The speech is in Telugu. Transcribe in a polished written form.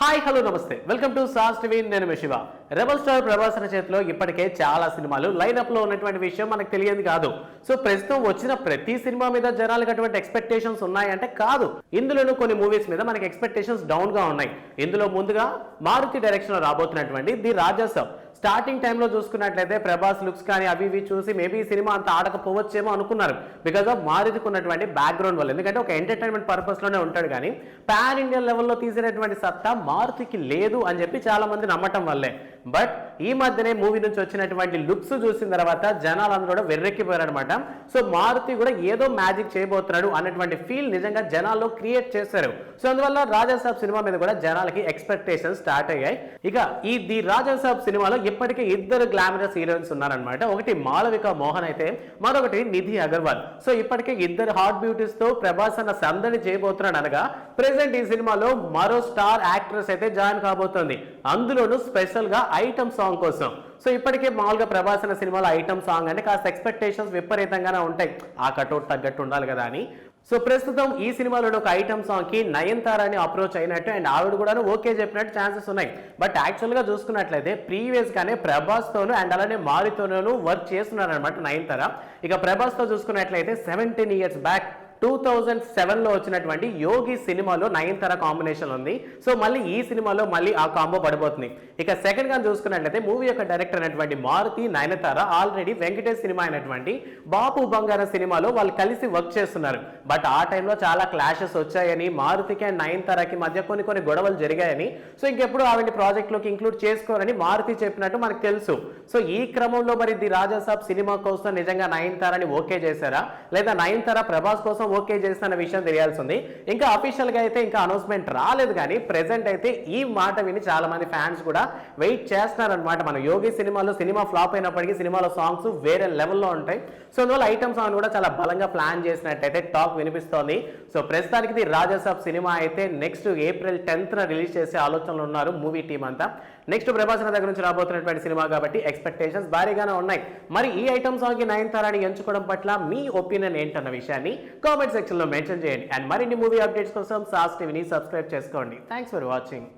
హాయ్ హలో నమస్తే వెల్కమ్ టు సాస్ టీవీ. నేను మీ శివ. రెబల్ స్టార్ ప్రభాస్ చేతిలో ఇప్పటికే చాలా సినిమాలు లైనప్ లో ఉన్నటువంటి విషయం మనకు తెలియదు కాదు. సో ప్రస్తుతం వచ్చిన ప్రతి సినిమా మీద జనాలకు అటువంటి ఎక్స్పెక్టేషన్స్ ఉన్నాయంటే కాదు. ఇందులోనూ కొన్ని మూవీస్ మీద మనకి ఎక్స్పెక్టేషన్స్ డౌన్ గా ఉన్నాయి. ఇందులో ముందుగా మారుతి డైరెక్షన్ లో రాబోతున్నటువంటి ది రాజాసాబ్. స్టార్టింగ్ టైంలో చూసుకున్నట్లయితే ప్రభాస్ లుక్స్ కానీ అవి ఇవి చూసి మేబీ ఈ సినిమా అంత ఆడకపోవచ్చేమో అనుకున్నారు, బికాజ్ ఆఫ్ మారుతికి ఉన్నటువంటి బ్యాక్గ్రౌండ్ వల్ల. ఎందుకంటే ఒక ఎంటర్టైన్మెంట్ పర్పస్ లోనే ఉంటాడు, కానీ పాన్ ఇండియా లెవెల్లో తీసినటువంటి సత్తా మారుతికి లేదు అని చెప్పి చాలా మంది నమ్మటం వల్లే. బట్ ఈ మధ్యనే మూవీ నుంచి వచ్చినటువంటి లుక్స్ చూసిన తర్వాత జనాలందరూ కూడా వెర్రెక్కిపోయారనమాట. సో మారుతి కూడా ఏదో మ్యాజిక్ చేయబోతున్నాడు అన్నటువంటి ఫీల్ నిజంగా జనాల్లో క్రియేట్ చేశారు. సో అందువల్ల రాజాసాబ్ సినిమా మీద కూడా జనాలకి ఎక్స్పెక్టేషన్ స్టార్ట్ అయ్యాయి. ఇక ఈ ది రాజాసాబ్ సినిమాలో ఇప్పటికే ఇద్దరు గ్లామరస్ హీరోయిన్స్ ఉన్నారనమాట. ఒకటి మాళవిక మోహన్ అయితే మరొకటి నిధి అగర్వాల్. సో ఇప్పటికే ఇద్దరు హాట్ బ్యూటీస్ తో ప్రభాస్ అన్న సందడి చేయబోతున్నాడు అనగా ప్రెసెంట్ ఈ సినిమాలో మరో స్టార్ యాక్ట్రెస్ అయితే జాయిన్ కాబోతోంది, అందులోనూ స్పెషల్ గా ఐటమ్ సాంగ్ కోసం. సో ఇప్పటికే మామూలుగా ప్రభాస్ అన్న సినిమాలో ఐటమ్ సాంగ్ అంటే కాస్త ఎక్స్పెక్టేషన్స్ విపరీతంగానే ఉంటాయి, ఆ కటౌట్ తగ్గట్టు ఉండాలి కదా అని. సో ప్రస్తుతం ఈ సినిమాలో ఒక ఐటమ్ సాంగ్ కి నయనతారని అప్రోచ్ అయినట్టు అండ్ ఆవిడ కూడా ఓకే చెప్పినట్టు ఛాన్సెస్ ఉన్నాయి. బట్ యాక్చువల్ గా చూసుకున్నట్లయితే ప్రీవియస్ గానే ప్రభాస్ తోను అండ్ అలానే మారుతోనూ వర్క్ చేస్తున్నారు అనమాట నయనతార. ఇక ప్రభాస్ తో చూసుకున్నట్లయితే 17 years బ్యాక్ 2007లో వచ్చినటువంటి యోగి సినిమాలో నయనతార కాంబినేషన్ ఉంది. సో మళ్ళీ ఈ సినిమాలో మళ్ళీ ఆ కాంబో పడిపోతుంది. ఇక సెకండ్ గా చూసుకున్నట్లయితే మూవీ యొక్క డైరెక్టర్ అయినటువంటి మారుతి నయనతార ఆల్రెడీ వెంకటేష్ సినిమా అయినటువంటి బాపు బంగారం సినిమాలో వాళ్ళు కలిసి వర్క్ చేస్తున్నారు. బట్ ఆ టైంలో చాలా క్లాషెస్ వచ్చాయని, మారుతికి అండ్ నయనతారకి మధ్య కొన్ని గొడవలు జరిగాయని, సో ఇంకెప్పుడు ఆవిడ ప్రాజెక్ట్ లోకి ఇంక్లూడ్ చేసుకోరని మారుతి చెప్పినట్టు మనకు తెలుసు. సో ఈ క్రమంలో మరి ది రాజాసాబ్ సినిమా కోసం నిజంగా నయనతారని ఓకే చేశారా, లేదా నయనతార ప్రభాస్ కోసం ఓకే చేస్తున్న విషయం తెలియాల్సి ఉంది. ఇంకా అఫీషియల్ గా అయితే ఇంకా అనౌన్స్మెంట్ రాలేదు, కానీ ప్రెసెంట్ అయితే ఈ మాట విని చాలా మంది ఫ్యాన్స్ కూడా వెయిట్ చేస్తున్నారనమాట. మన యోగి సినిమాలో సినిమా ఫ్లాప్ అయినప్పటికీ సినిమాలో సాంగ్స్ వేరే లెవెల్లో ఉంటాయి. సో అందువల్ల ఐటమ్ సాంగ్ కూడా చాలా బలంగా ప్లాన్ చేసినట్టయితే టాక్ వినిపిస్తోంది. సో ప్రస్తుతానికి ది రాజాసాబ్ సినిమా అయితే నెక్స్ట్ April 10th రిలీజ్ చేసే ఆలోచనలు ఉన్నారు మూవీ టీం అంతా. నెక్స్ట్ ప్రభాస్ దగ్గర నుంచి రాబోతున్నటువంటి సినిమా కాబట్టి ఎక్స్పెక్టేషన్స్ భారీగానే ఉన్నాయి. మరి ఈ ఐటమ్ సాంగ్ కి నయనతారని ఎంచుకోవడం పట్ల మీ ఒపీనియన్ ఏంటన్న విషయాన్ని కామెంట్ సెక్షన్ లో మెన్షన్ చేయండి. అండ్ మరిన్ని మూవీ అప్డేట్స్ కోసం సాస్ టీవీని సబ్స్క్రైబ్ చేసుకోండి. Thanks for watching.